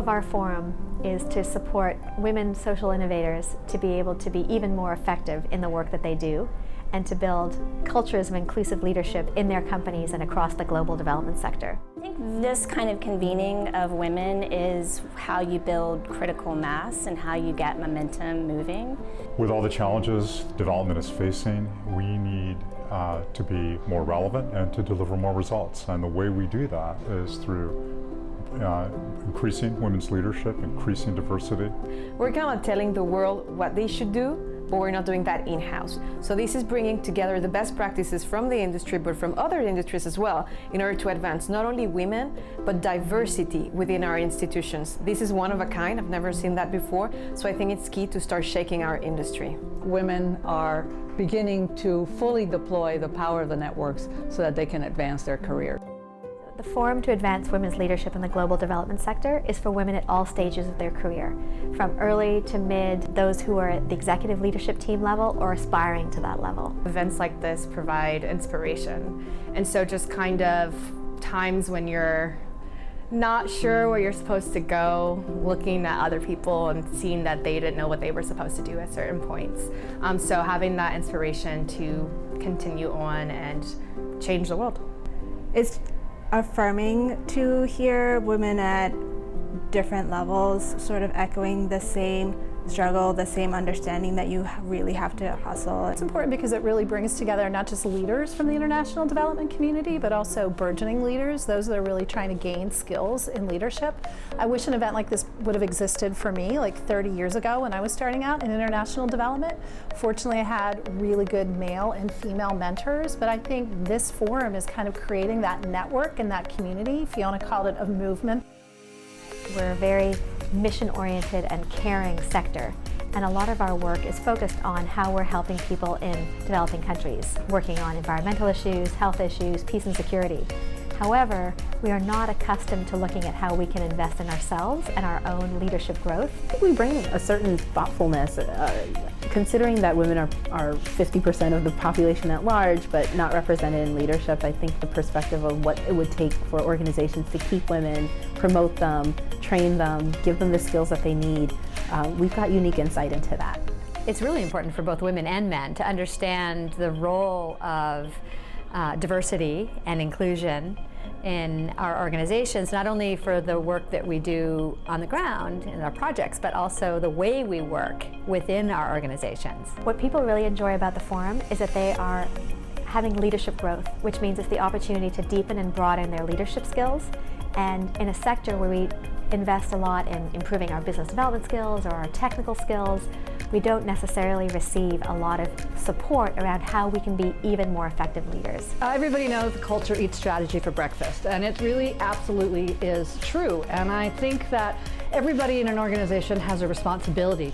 of our forum is to support women social innovators to be able to be even more effective in the work that they do, and to build cultures of inclusive leadership in their companies and across the global development sector. I think this kind of convening of women is how you build critical mass and how you get momentum moving. With all the challenges development is facing, we need to be more relevant and to deliver more results. And the way we do that is through increasing women's leadership, increasing diversity. We're kind of telling the world what they should do, but we're not doing that in-house. So this is bringing together the best practices from the industry, but from other industries as well, in order to advance not only women, but diversity within our institutions. This is one of a kind. I've never seen that before. So I think it's key to start shaking our industry. Women are beginning to fully deploy the power of the networks so that they can advance their career. The Forum to Advance Women's Leadership in the Global Development Sector is for women at all stages of their career, from early to mid, those who are at the executive leadership team level or aspiring to that level. Events like this provide inspiration, and so just kind of times when you're not sure where you're supposed to go, looking at other people and seeing that they didn't know what they were supposed to do at certain points. So having that inspiration to continue on and change the world. It's affirming to hear women at different levels sort of echoing the same struggle, the same understanding that you really have to hustle. It's important because it really brings together not just leaders from the international development community, but also burgeoning leaders, those that are really trying to gain skills in leadership. I wish an event like this would have existed for me like 30 years ago when I was starting out in international development. Fortunately, I had really good male and female mentors, but I think this forum is kind of creating that network and that community, Fiona called it a movement. We're a very mission-oriented and caring sector, and a lot of our work is focused on how we're helping people in developing countries, working on environmental issues, health issues, peace and security. However, we are not accustomed to looking at how we can invest in ourselves and our own leadership growth. I think we bring a certain thoughtfulness, considering that women are 50% of the population at large, but not represented in leadership. I think the perspective of what it would take for organizations to keep women, promote them, train them, give them the skills that they need, we've got unique insight into that. It's really important for both women and men to understand the role of diversity and inclusion in our organizations, not only for the work that we do on the ground in our projects, but also the way we work within our organizations. What people really enjoy about the forum is that they are having leadership growth, which means it's the opportunity to deepen and broaden their leadership skills. And in a sector where we invest a lot in improving our business development skills or our technical skills, we don't necessarily receive a lot of support around how we can be even more effective leaders. Everybody knows the culture eats strategy for breakfast, and it really absolutely is true. And I think that everybody in an organization has a responsibility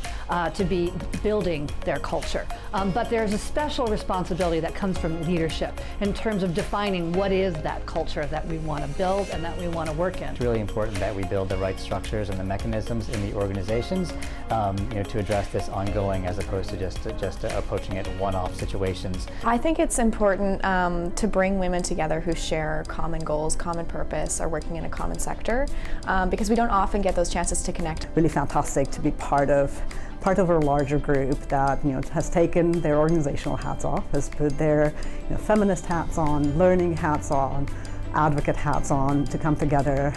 to be building their culture. But there's a special responsibility that comes from leadership in terms of defining what is that culture that we want to build and that we want to work in. It's really important that we build the right structures and the mechanisms in the organizations to address this ongoing as opposed to just approaching it in one-off situations. I think it's important to bring women together who share common goals, common purpose, are working in a common sector, because we don't often get those chances to connect. Really fantastic to be part of a larger group that has taken their organizational hats off, has put their feminist hats on, learning hats on, advocate hats on, to come together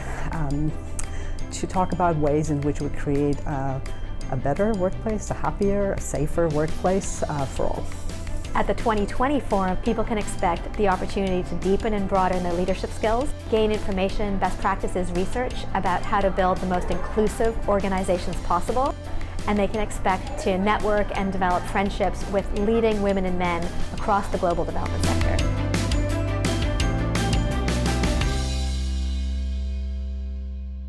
to talk about ways in which we create a better workplace, a happier, a safer workplace for all. At the 2020 Forum, people can expect the opportunity to deepen and broaden their leadership skills, gain information, best practices, research about how to build the most inclusive organizations possible, and they can expect to network and develop friendships with leading women and men across the global development sector.